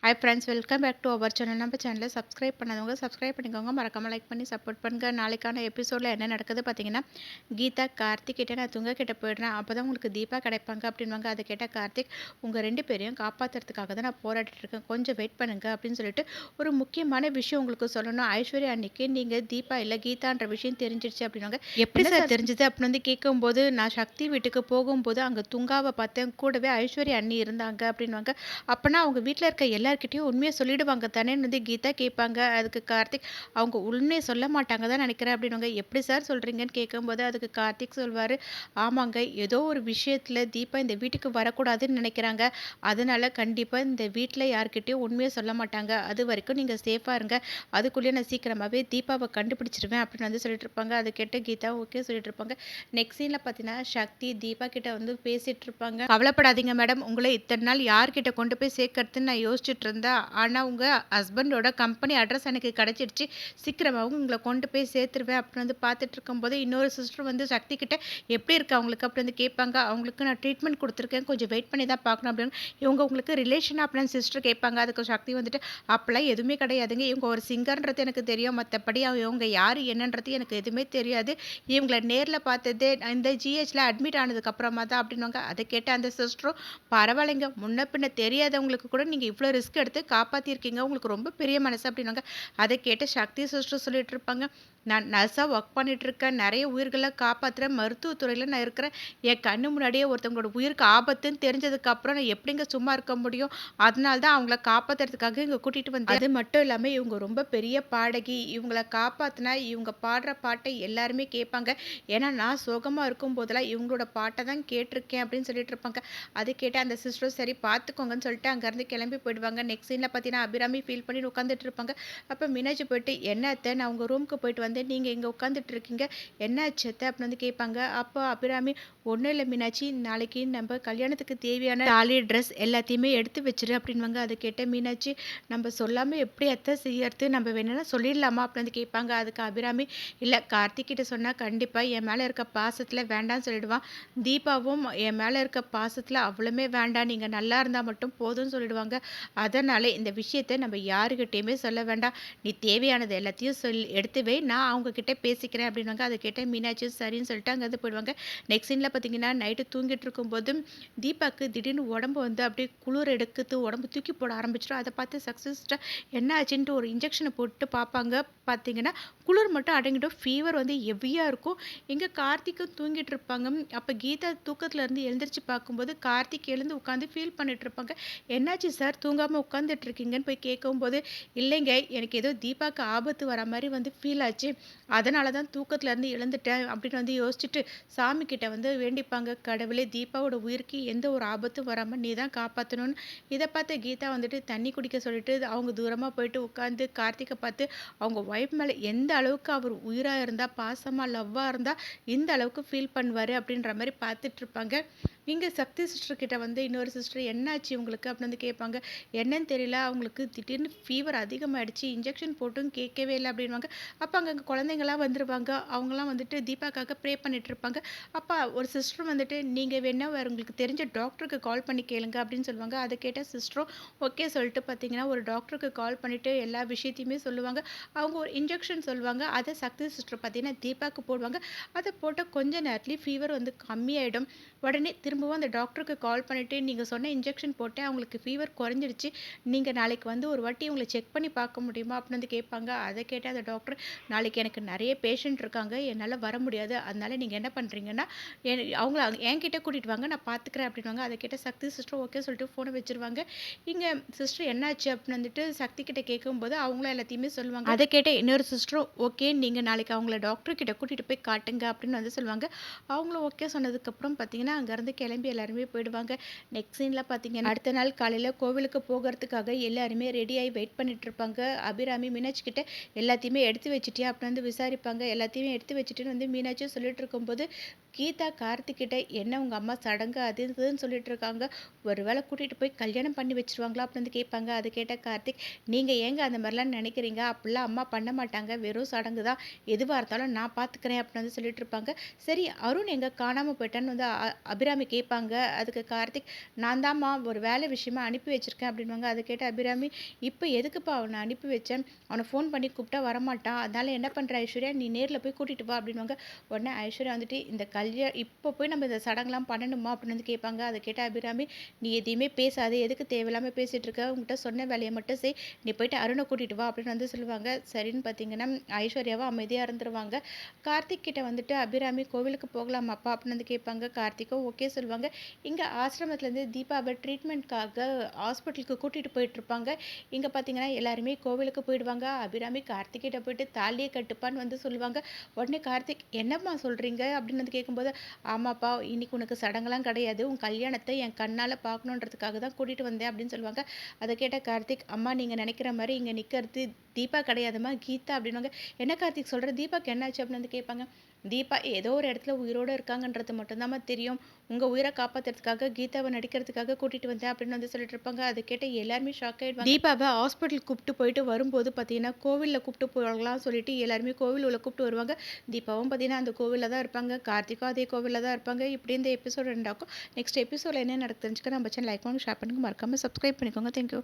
Hi friends, welcome back to our channel. நம்ம சேனலை subscribe பண்ணாதவங்க சப்ஸ்கிரைப் பண்ணிக்கோங்க. மறக்காமல் லைக் பண்ணி சப்போர்ட் பண்ணுங்கள். நாளைக்கான எபிசோடில் என்ன நடக்குது பார்த்தீங்கன்னா, கீதா கார்த்திக் கிட்டே நான் துங்க கிட்ட போயிடுறேன், அப்போ தான் உங்களுக்கு தீபா கிடைப்பாங்க அப்படின்வாங்க. அதை கேட்ட கார்த்திக், உங்கள் 2 பேரையும் காப்பாற்றுறதுக்காக தான் நான் போராடிட்டு இருக்கேன், கொஞ்சம் வெயிட் பண்ணுங்க அப்படின்னு சொல்லிட்டு ஒரு முக்கியமான விஷயம் உங்களுக்கு சொல்லணும். ஐஸ்வர்யா அன்னைக்கு நீங்கள் தீபா இல்லை கீதான்ற விஷயம் தெரிஞ்சிடுச்சு அப்படின்வாங்க. எப்படி சார் தெரிஞ்சது அப்படின்னு வந்து கேட்கும்போது, நான் சக்தி வீட்டுக்கு போகும்போது அங்கே துங்காவை பார்த்தேன், கூடவே ஐஸ்வர்யா அண்ணி இருந்தாங்க அப்படின்வாங்க. அப்போனா அவங்க வீட்டில் இருக்க எல்லாருக்கிட்டையும் உண்மையை சொல்லிடுவாங்க தானேன்னு வந்து கீதா கேட்பாங்க. அதுக்கு கார்த்திக், அவங்க உண்மையை சொல்ல மாட்டாங்க தான் நினைக்கிறேன் அப்படின்வாங்க. எப்படி சார் சொல்கிறீங்கன்னு கேட்கும்போது அதுக்கு கார்த்திக் சொல்வார், ஆமாங்க, ஏதோ ஒரு விஷயத்தில் தீபா இந்த வீட்டுக்கு வரக்கூடாதுன்னு நினைக்கிறாங்க, அதனால கண்டிப்பாக இந்த வீட்டில் யார்கிட்டையும் உண்மையை சொல்ல மாட்டாங்க, அது வரைக்கும் நீங்கள் சேஃபாக இருங்க, அதுக்குள்ளேயே நான் சீக்கிரமாகவே தீபாவை கண்டுபிடிச்சிருவேன் அப்படின்னு வந்து சொல்லிட்டு இருப்பாங்க. அதை கேட்டு கீதா ஓகே சொல்லிட்டு இருப்பாங்க. நெக்ஸ்ட் சீனில் பார்த்தீங்கன்னா, சக்தி தீபா கிட்ட வந்து பேசிட்டு இருப்பாங்க. கவலைப்படாதீங்க மேடம், உங்களை இத்தனை நாள் யார்கிட்ட கொண்டு போய் சேர்க்கறதுன்னு நான் யோசிச்சுட்டு இருந்தேன், ஆனால் உங்கள் ஹஸ்பண்டோட கம்பெனி அட்ரஸ் எனக்கு கிடச்சிடுச்சு, சீக்கிரமாகவும் உங்களை கொண்டு போய் சேர்த்துருவேன் அப்படின்னு வந்து பார்த்துட்டு இருக்கும்போது இன்னொரு சிஸ்டர் வந்து சக்தி கிட்ட எப்படி இருக்கு அவங்களுக்கு அப்படி வந்து கேட்பாங்க. அவங்களுக்கு நான் ட்ரீட்மெண்ட் கொடுத்துருக்கேன், கொஞ்சம் வெயிட் பண்ணி தான் பார்க்கணும் அப்படின்னு. இவங்க உங்களுக்கு ரிலேஷன் அப்படின்னு சிஸ்டர் கேட்பாங்க. அதுக்கு சக்தி வந்துட்டு, அப்பெல்லாம் எதுவுமே கிடையாதுங்க, இவங்க ஒரு சிங்கர்ன்றது எனக்கு தெரியும், மற்றபடி இவங்க யார் என்னன்றது எனக்கு எதுவுமே தெரியாது, இவங்களை நேரில் பார்த்ததே இந்த ஜிஹெச்சில் அட்மிட் ஆனதுக்கு அப்புறமா தான் அப்படின்வாங்க. அதை கேட்ட அந்த சிஸ்டரும், பரவாயில்லைங்க, முன்ன பின்ன தெரியாதவங்களுக்கு கூட நீங்கள் இவ்வளோ ரிஸ்க் எடுத்து காப்பாற்றிருக்கீங்க, உங்களுக்கு ரொம்ப பெரிய மனசு அப்படின்வாங்க. அதை கேட்டு சக்தி சிஸ்டர் சொல்லிட்டு இருப்பாங்க, நான் நர்ஸாக ஒர்க் பண்ணிட்டு இருக்கேன், நிறைய உயிர்களை காப்பாற்றுறேன், மருத்துவத்துறையில் நான் இருக்கிறேன், என் கண்ணு முன்னாடியே ஒருத்தவங்களோட உயிருக்கு ஆபத்துன்னு தெரிஞ்சதுக்கப்புறம் நான் எப்படிங்க சும்மா இருக்க முடியும், அதனால தான் அவங்கள காப்பாற்றுறதுக்காக இங்கே கூட்டிகிட்டு வந்தேன். அது மட்டும் இல்லாமல் இவங்க ரொம்ப பெரிய பாடகி, இவங்கள காப்பாற்றினா இவங்க பாடுற பாட்டை எல்லாருமே கேட்பாங்க, ஏன்னா நான் சோகமாக இருக்கும் போதெல்லாம் இவங்களோட பாட்டை தான் கேட்டிருக்கேன் அப்படின்னு சொல்லிட்டு இருப்பாங்க. அது கேட்டு அந்த சிஸ்டரும் சரி பார்த்துக்கோங்கன்னு சொல்லிட்டு அங்கேருந்து கிளம்பி போயிடுவாங்க. நெக்ஸ்ட் சீனில் பார்த்தீங்கன்னா, அபிராமி ஃபீல் பண்ணி உட்காந்துட்டு இருப்பாங்க. அப்போ மீனாட்சி போயிட்டு, என்ன அத்தை, நான் உங்கள் ரூமுக்கு போயிட்டு வந்தேன், நீங்கள் இங்கே உட்காந்துட்டு இருக்கீங்க, என்ன ஆச்சு அத்தை அப்படின்னு வந்து கேட்பாங்க. அப்போ அபிராமி, ஒன்றும் இல்லை மீனாட்சி, நாளைக்கு நம்ம கல்யாணத்துக்கு தேவையான தாலி ட்ரெஸ் எல்லாத்தையுமே எடுத்து வச்சிரு அப்படின்வாங்க. அதை கேட்ட மீனாட்சி, நம்ம சொல்லாமல் எப்படி அத்தை செய்யறது, நம்ம வேணும்னா சொல்லிடலாமா அப்படின்னு வந்து கேட்பாங்க. அதுக்கு அபிராமி, இல்லை கார்த்திக் கிட்ட சொன்னால் கண்டிப்பாக என் மேலே இருக்க பாசத்தில் வேண்டான்னு சொல்லிடுவான், தீபாவும் என் மேலே இருக்க பாசத்தில் அவ்வளோமே வேண்டாம், நீங்கள் நல்லா இருந்தால் மட்டும் போதும்னு சொல்லிடுவாங்க, அதனால் இந்த விஷயத்தை நம்ம யாருக்கிட்டேயுமே சொல்ல வேண்டாம், நீ தேவையானது எல்லாத்தையும் எடுத்து வை, நான் அவங்கக்கிட்ட பேசிக்கிறேன் அப்படின்வாங்க. அதை கேட்ட மீனாட்சி சரின்னு சொல்லிட்டு அங்கேருந்து போயிடுவாங்க. நெக்ஸ்ட் சீனில் பார்த்தீங்கன்னா, நைட்டு தூங்கிட்டு இருக்கும்போது தீபாவுக்கு திடீர்னு உடம்பு வந்து அப்படியே குளிர் எடுக்குது, உடம்பு தூக்கி போட ஆரம்பிச்சிடும். அதை பார்த்து சக்ஸஸ்டாக என்ன ஆச்சுன்ட்டு ஒரு இன்ஜெக்ஷனை போட்டு பார்ப்பாங்க. பார்த்தீங்கன்னா குளிர் மட்டும் அடங்கிடும், ஃபீவர் வந்து ஹெவியாக இருக்கும். இங்கே கார்த்திக்கும் தூங்கிட்டு இருப்பாங்க. அப்போ கீதா தூக்கத்தில் இருந்து எழுந்திரிச்சு பார்க்கும்போது கார்த்திக் எழுந்து உட்காந்து ஃபீல் பண்ணிட்டு இருப்பாங்க. என்னாச்சு சார், தூங்காமல் உட்காந்துட்டு இருக்கீங்கன்னு போய் கேட்கும்போது, இல்லைங்க, எனக்கு ஏதோ தீபாவுக்கு ஆபத்து வர மாதிரி வந்து ஃபீல் ஆச்சு, அதனால தான் தூக்கத்தில் இருந்து எழுந்துட்டேன் அப்படின்னு வந்து யோசிச்சுட்டு சாமி கிட்ட வந்து வேண்டிப்பாங்க, கடவுளே, தீபாவோட உயிருக்கு எந்த ஒரு ஆபத்தும் வராமல் நீ தான் காப்பாற்றணும்னு. இதை பார்த்து கீதா வந்துட்டு தண்ணி குடிக்க சொல்லிட்டு அவங்க தூரமாக போயிட்டு உட்காந்து கார்த்திகை பார்த்து, அவங்க ஒய்ஃப் மேலே எந்த அளவுக்கு அவர் உயிராக இருந்தால், பாசமாக லவ்வாக இருந்தால் இந்த அளவுக்கு ஃபீல் பண்ணுவார் அப்படின்ற மாதிரி பார்த்துட்டு இருப்பாங்க. இங்கே சக்தி சிஸ்டர் கிட்ட வந்து இன்னொரு சிஸ்டர், என்னாச்சு உங்களுக்கு அப்படின்னு வந்து கேட்பாங்க. என்னன்னு தெரியல, அவங்களுக்கு திடீர்னு ஃபீவர் அதிகமாகிடுச்சு, இன்ஜெக்ஷன் போட்டும் கேட்கவே இல்லை அப்படின்வாங்க. அப்போ அங்கே குழந்தைங்களாம் வந்துடுவாங்க, அவங்களாம் வந்துட்டு தீபாக்காக ப்ரே பண்ணிட்டு இருப்பாங்க. அப்போ ஒரு சிஸ்டர் வந்துட்டு, நீங்கள் வேணா வேறு உங்களுக்கு தெரிஞ்ச டாக்டருக்கு கால் பண்ணி கேளுங்க அப்படின்னு சொல்லுவாங்க. அதை கேட்ட சிஸ்டரும் ஓகே சொல்லிட்டு பார்த்தீங்கன்னா ஒரு டாக்டருக்கு கால் பண்ணிவிட்டு எல்லா விஷயத்தையுமே சொல்லுவாங்க. அவங்க ஒரு இன்ஜெக்ஷன் சொல்லுவாங்க, அதை சக்தி சிஸ்டர் பார்த்தீங்கன்னா தீபாவுக்கு போடுவாங்க. அதை போட்டால் கொஞ்ச நேரத்துலேயே ஃபீவர் வந்து கம்மியாயிடும். உடனே திரும்பவும் அந்த டாக்டருக்கு கால் பண்ணிவிட்டு, நீங்கள் சொன்ன இன்ஜெக்ஷன் போட்டேன், அவங்களுக்கு ஃபீவர் குறைஞ்சிடுச்சு, நீங்கள் நாளைக்கு வந்து ஒரு வாட்டி உங்களை செக் பண்ணி பார்க்க முடியுமா அப்படின்னு வந்து கேட்பாங்க. அதை கேட்டால் அந்த டாக்டர், நாளைக்கு எனக்கு நிறைய பேஷண்ட் இருக்காங்க, என்னால் வர முடியாது, அதனால் நீங்கள் என்ன பண்ணுறீங்கன்னா அவங்கள என்கிட்ட கூட்டிகிட்டு வாங்க, நான் பார்த்துக்கிறேன் அப்படின்வாங்க. அதை கேட்ட சக்தி சிஸ்டர் ஓகே சொல்லிட்டு ஃபோனை வச்சுருவாங்க. இங்கே சிஸ்டர் என்னாச்சு அப்படின்னு வந்துட்டு சக்தி கிட்ட கேட்கும்போது அவங்களும் எல்லாத்தையுமே சொல்லுவாங்க. அதை கேட்ட இன்னொரு சிஸ்டரும் ஓகே, நீங்கள் நாளைக்கு அவங்கள டாக்டர் கிட்ட கூட்டிகிட்டு போய் காட்டுங்க அப்படின்னு வந்து சொல்லுவாங்க. அவங்களும் ஓகே சொன்னதுக்கப்புறம் பார்த்தீங்கன்னா அங்கேருந்து கிளம்பி எல்லாருமே போயிடுவாங்க. நெக்ஸ்ட் சீனில் பார்த்தீங்கன்னா அடுத்த நாள் காலையில் கோவிலுக்கு போகிறதுக்காக எல்லாருமே ரெடியாகி வெயிட் பண்ணிட்டு இருப்பாங்க. அபிராமி மீனாட்சி கிட்ட எல்லாத்தையுமே எடுத்து வச்சுட்டியா அப்படின்னு வந்து விசாரிப்பாங்க. எல்லாத்தையுமே எடுத்து வச்சுட்டுன்னு வந்து மீனாட்சியும் சொல்லிட்டு இருக்கும்போது கீதா கார்த்திக்கிட்ட, என்ன உங்கள் அம்மா சடங்கு அது இதுன்னு சொல்லிட்டு இருக்காங்க, ஒரு வேளை கூட்டிகிட்டு போய் கல்யாணம் பண்ணி வச்சுருவாங்களா அப்படின்னு வந்து கேட்பாங்க. அது கேட்ட கார்த்திக், நீங்கள் ஏங்க அந்த மாதிரிலாம் நினைக்கிறீங்க, அப்படிலாம் அம்மா பண்ண மாட்டாங்க, வெறும் சடங்கு தான், எதுவாக இருந்தாலும் நான் பார்த்துக்கிறேன் அப்படின்னு வந்து சொல்லிட்டு இருப்பாங்க. சரி, அருண் எங்கே காணாமல் போயிட்டான்னு வந்து அபிராமி கேட்பாங்க. அதுக்கு கார்த்திக், "நான் தாம்மா ஒரு வேலை விஷயமா அனுப்பி வச்சிருக்கேன்" அப்படின்னுவாங்க. அதை கேட்ட அபிராமி, "இப்போ எதுக்குப்பா அவன அனுப்பி வச்சேன்? அவன ஃபோன் பண்ணி கூப்பிட்டா வரமாட்டான். அதனால என்ன பண்ற ஐஸ்வர்யா, நீ நேர்ல போய் கூட்டிட்டு வா" அப்படின்னுவாங்க. உடனே ஐஸ்வர்யா வந்துட்டு, "இந்த இப்போ போய் நம்ம இந்த சடங்குலாம் பண்ணணுமா?" அப்படின்னு வந்து கேட்பாங்க. அதை கேட்ட அபிராமி, "நீ எதையுமே பேசாத. எதுக்கு தேவையில்லாம பேசிட்டு இருக்க? உன்கிட்ட சொன்ன வேலையை மட்டும் செய். நீ போயிட்டு அருணை கூட்டிட்டு வா" அப்படின்னு வந்து சொல்லுவாங்க. சரின்னு பார்த்தீங்கன்னா, ஐஸ்வர்யாவும் அமைதியா இருந்துருவாங்க. கார்த்திக் கிட்ட வந்துட்டு அபிராமி, "கோவிலுக்கு போகலாமாப்பா?" அப்படின்னு வந்து கேட்பாங்க. கார்த்திக்கும் ஓகே சொல்லுவாங்க. இங்க ஆசிரமத்துலேருந்து தீபாவை ட்ரீட்மெண்ட்காக ஹாஸ்பிட்டலுக்கு கூட்டிட்டு போயிட்டுருப்பாங்க. இங்க பார்த்தீங்கன்னா, எல்லாருமே கோவிலுக்கு போயிடுவாங்க. அபிராமி கார்த்திக் கிட்ட போயிட்டு தாலிய கட்டுப்பான்னு வந்து சொல்லுவாங்க. உடனே கார்த்திக், "என்னம்மா சொல்றீங்க?" அப்படின்னு வந்து கேட்கும்போது, "ஆமாப்பா, இன்னைக்கு உனக்கு சடங்கெல்லாம் கிடையாது. உன் கல்யாணத்தை என் கண்ணால பார்க்கணுன்றதுக்காக தான் கூட்டிட்டு வந்தேன்" அப்படின்னு சொல்லுவாங்க. அதை கேட்ட கார்த்திக், "அம்மா நீங்க நினைக்கிற மாரி இங்க நிக்கிறது தீபா கிடையாதும்மா, கீதா" அப்படின்னுவாங்க. "என்ன கார்த்திக் சொல்ற? தீபாக்கு என்னாச்சு?" அப்படின்னு வந்து கேட்பாங்க. "தீபா ஏதோ ஒரு இடத்துல உயிரோட இருக்காங்கன்றது மட்டும்தாம்மா தெரியும். உங்க உயிரை காப்பாத்துறதுக்காக கீதாவை நடிக்கிறதுக்காக கூட்டிட்டு வந்தேன்" அப்படின்னு வந்து சொல்லிட்டு இருப்பாங்க. அதை கேட்டு எல்லாருமே ஷாக் ஆயிடுவாங்க. தீபாவை ஹாஸ்பிட்டல் கூப்பிட்டு போயிட்டு வரும்போது பார்த்தீங்கன்னா, கோவில்ல கூப்பிட்டு போகலாம் சொல்லிட்டு எல்லாருமே கோவில் உள்ள கூப்பிட்டு வருவாங்க. தீபாவும் பார்த்தீங்கன்னா அந்த கோவில்ல தான் இருப்பாங்க. கார்த்திக்கும் அதே கோவில்ல தான் இருப்பாங்க. இப்படி இந்த எபிசோட் ரெண்டாக்கும். நெக்ஸ்ட் எபிசோட்ல என்ன நடக்குது தெரிஞ்சுக்க நம்ம சேனல் லைக் பண்ணுங்க, ஷேர் பண்ணுங்க, மறக்காம சப்ஸ்கிரைப் பண்ணிக்கோங்க. தேங்க்யூ.